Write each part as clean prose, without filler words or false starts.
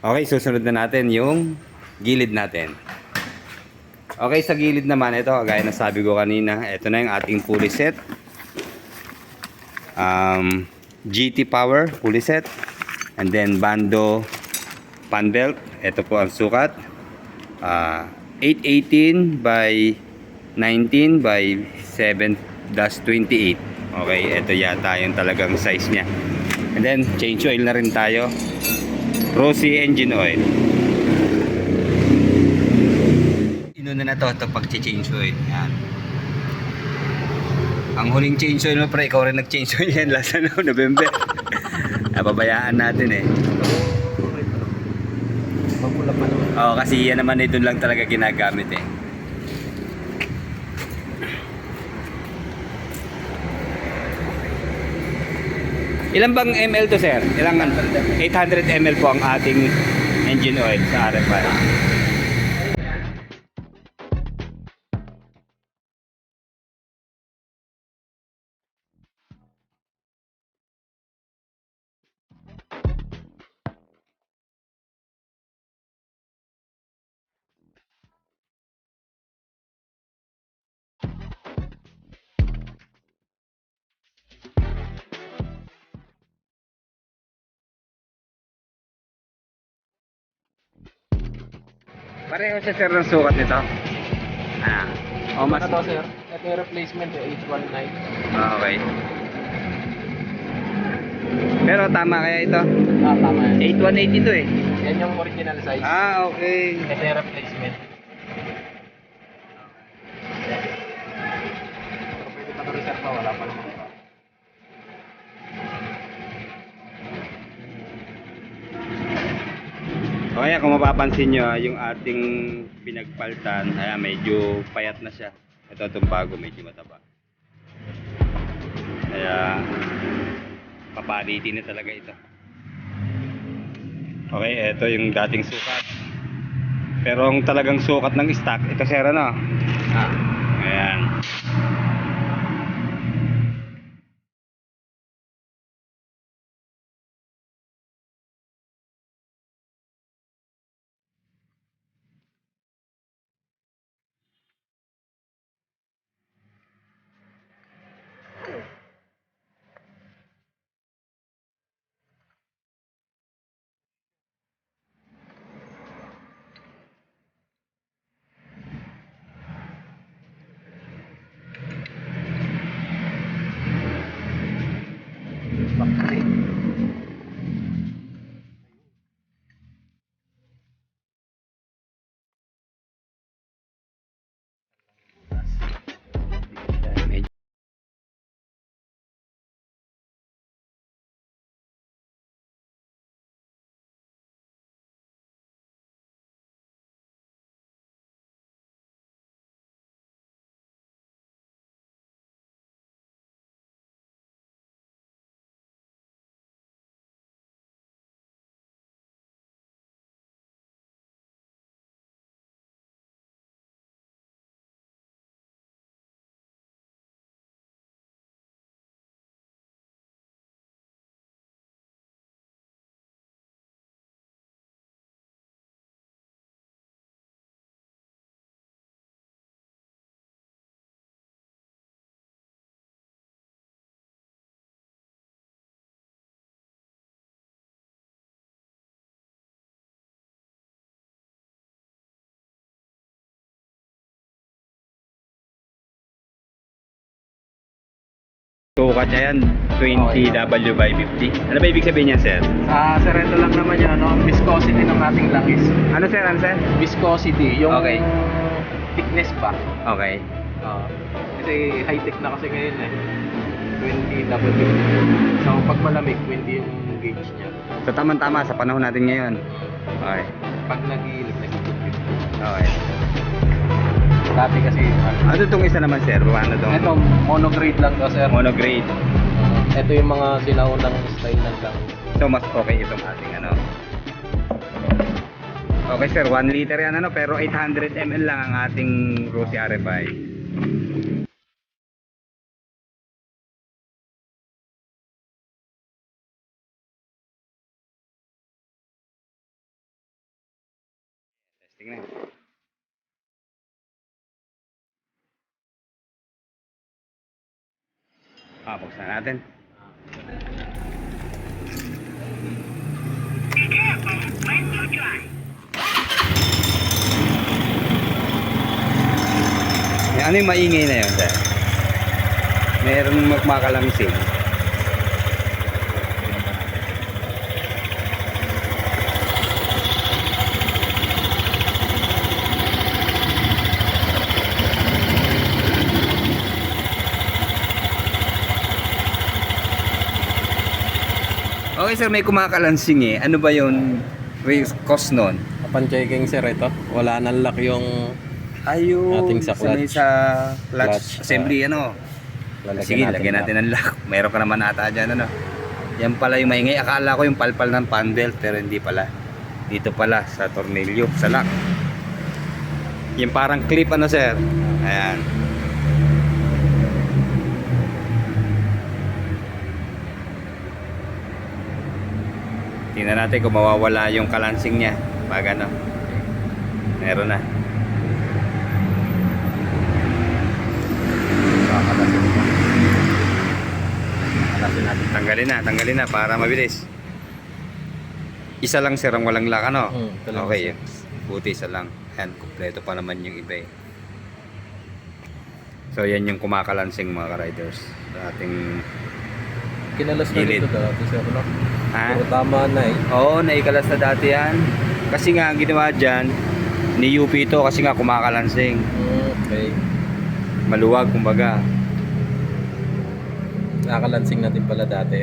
Okay, susunod na natin yung gilid natin. Okay, sa gilid naman, ito, gaya na sabi ko kanina, ito na yung ating pulley set. GT power pulley set. And then bando pan belt. Ito po ang sukat. 818 by 19 by 7-28. Okay, ito yata yung talagang size niya. And then, change oil na rin tayo. Rossi engine oil. Inuna na to pag-change oil. Yan. Ang huling change oil mo pre, ikaw rin nag-change oil yan last November. Napabayaan natin eh. Mapula pa naman. Oo, kasi yan naman eh, doon lang talaga ginagamit eh. Ilan bang ml to sir? Ilang 800 ml po ang ating engine oil sa RFI. Pareho siya sir ng sukat nito. Mas ito sir, ito yung replacement yung 819. Okay. Pero tama kaya ito? Tama yan. 8180 ito eh. Yan yung original size. Okay. Ito yung replacement. Pero pwede pa na-reserve pa, wala pa naman. Kaya kung mapapansin nyo, yung ating pinagpaltan, medyo payat na siya. Ito itong bago, medyo mataba. Kaya papalitin na talaga ito. Okay, ito yung dating sukat. Pero ang talagang sukat ng stock, ito sir ano? Ayan. Bakit? Medyo sukat niya yan, 20W by 50. Ano ba ibig sabihin niya sir? Sir, ito lang naman yan, viscosity ng ating langis. Ano sir? Ano sir? Viscosity, yung Okay. thickness ba? Okay. Kasi high-tech na kasi ngayon eh. 20W. So pag malamig, 20 yung gauge niya. So tama-tama sa panahon natin ngayon. Okay. Pag nag-iilip, nag-iilip. Okay. Dati kasi, Ano itong isa naman sir? Paano itong ito, monograde lang to sir. monograde? Ito yung mga sinaunang style ng langis. So mas okay itong ating ano. Okay sir, 1 liter yan ano, pero 800 ml lang ang ating Rossi RFI. Tingnan. Buksan natin. Ano yung maingay na yun, sir? Meron magmakalamsing. Okay sir, may kumakalansing eh. Ano ba yun? Cause nun? Upon checking sir, ito. Wala nang lock yung Ayun, ating sa clutch. may sa clutch Clutch, assembly ano. Sige, lagyan natin ng lock. Meron ka naman ata dyan ano. Yan pala yung maingay. Akala ko yung palpal ng fan belt pero hindi pala. Dito pala sa tornilyo, sa lock. Yung parang clip ano sir. Ayan. Tingnan natin kung mawawala yung kalansing niya. Pag ano. Meron na. Tanggalin na para mabilis. Isa lang sir ang walang lock ano? Okay, buti isa lang. Ayan, kumpleto pa naman yung iba eh. So yan yung kumakalansing mga ka-riders sa ating kinalas na gilid. dito dati sir, no? Ha? Pero tama na eh. Oo, naikalas na dati yan. Kasi nga ang ginawa dyan, ni UP ito kasi nga kumakalansing. Okay. Maluwag kumbaga. Nakakalansing natin pala dati.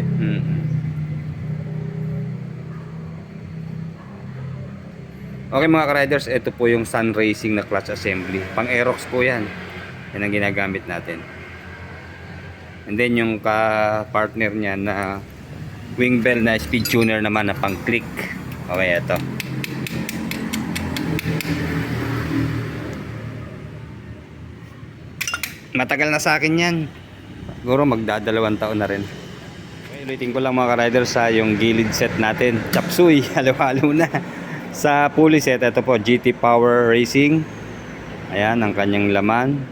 Okay mga ka-riders, ito po yung Sun Racing na clutch assembly. Pang Aerox po yan. Yan ang ginagamit natin. And then yung ka-partner niya na wing bell na speed tuner naman na pang click. Okay, ito. Matagal na sa akin yan. Siguro magdadalawang taon na rin. Okay, ulitin ko lang mga ka-riders sa yung gilid set natin. Chapsuy, halo-halo na. Sa pulley set, ito po, GT Power Racing. Ayan, ang kanyang laman.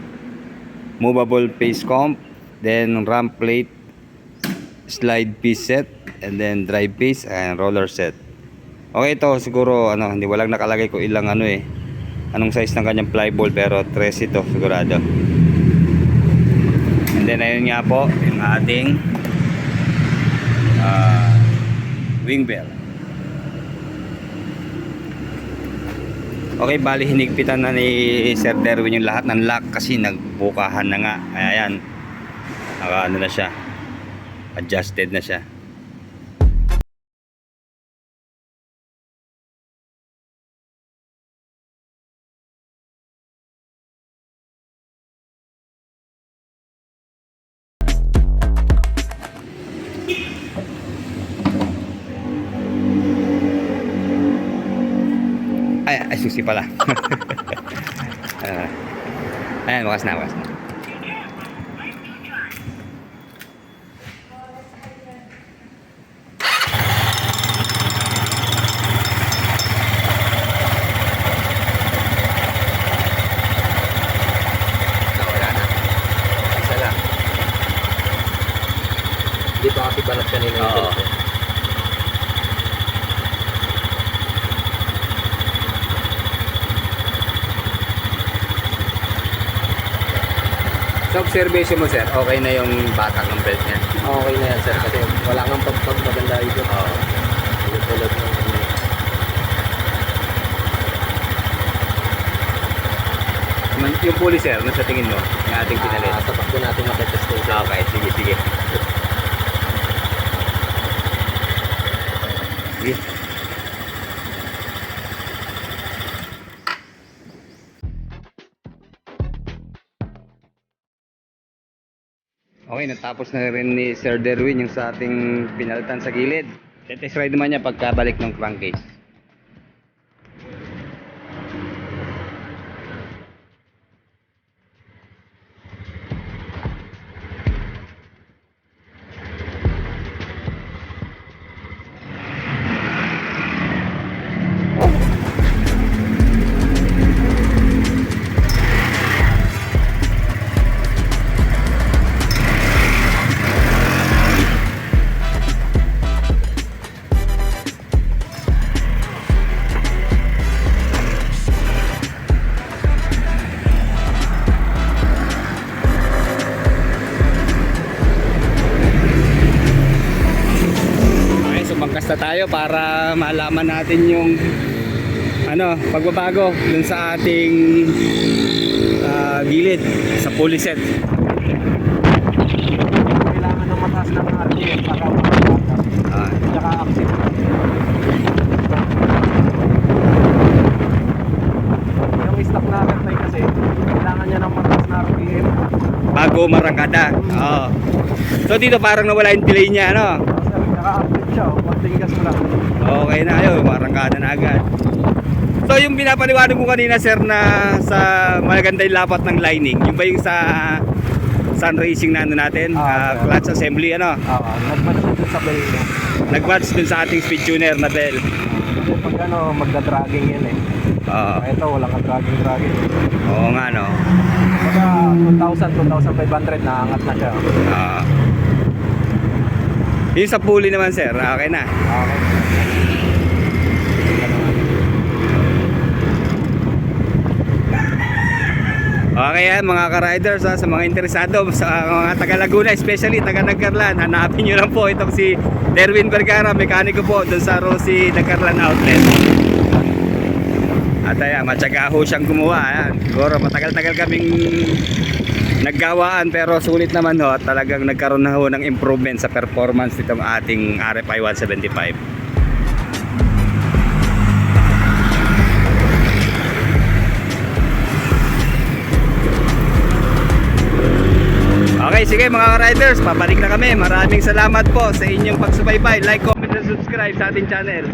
Movable face comp. Then ramp plate, slide piece set. And then drive piece and roller set. Okay, ito siguro, hindi walang nakalagay ko ilang anong size ng kanyang fly ball. Pero 3 ito, sigurado. And then ayun nga po yung ating wing bell. Okay, bali hinigpitan na ni Sir Derwin yung lahat ng lock kasi nagbukahan na nga. Ayan, ano na siya, adjusted na siya. Ay, susi pala. Ayan, wakas na. Wala na. Isa lang. Hindi pa kasi balat kanina. Oo. Sa observation mo sir, okay na yung batak ng belt niya? Okay na yan sir kasi wala kang pagpag maganda ito. Oo. Yung tulad ng Yung pulley sir, ano sa tingin mo? Yung ating pinalit? sa takbo natin makitest ito. Okay, sige. Sige. Okay, natapos na rin ni Sir Derwin yung sa ating pinalitan sa gilid. Test ride naman niya pagkabalik ng crankcase. tayo para malaman natin yung pagbabago dun sa ating gilid sa pulley set. Kailangan ng mataas ng RPM para makapagpapag. Tsaka active. Yung stock na Vertay kasi, kailangan niya ng mataas na RPM. Bago marangkada. Oo. So dito parang nawala yung delay niya, ano? Sir, tsaka active siya, konting gas mo lang. Okay na yun, marangkada na agad. So yung pinapaliwanag ko kanina sir na sa maganda yung lapat ng lining, yung ba yung sa Sun Racing na natin, sir. clutch assembly, ano? Nag-match dito sa bell niya. Nag-match dun sa ating speed tuner na bell. Kasi pag magda-dragging yan eh. Oo. Ito, walang ka-dragging. Oo nga, no? Baka 2,000, 2,500 naangat na siya. Yung sa pulley naman sir, okay na. Okay. Okay yan mga ka-riders, sa mga interesado sa mga taga Laguna, especially taga Nagcarlan, hanapin nyo lang po itong si Derwin Vergara, mekaniko po doon sa Rosie Nagcarlan Outlet. At ayan, matyaga ho siyang gumawa. Ayan. Siguro matagal-tagal kaming naggawaan pero sulit naman ho at talagang nagkaroon na ho ng improvement sa performance nitong ating RFI 175. Okay, sige mga riders, pabalik na kami. Maraming salamat po sa inyong pagsubaybay. Like, comment, and subscribe sa ating channel.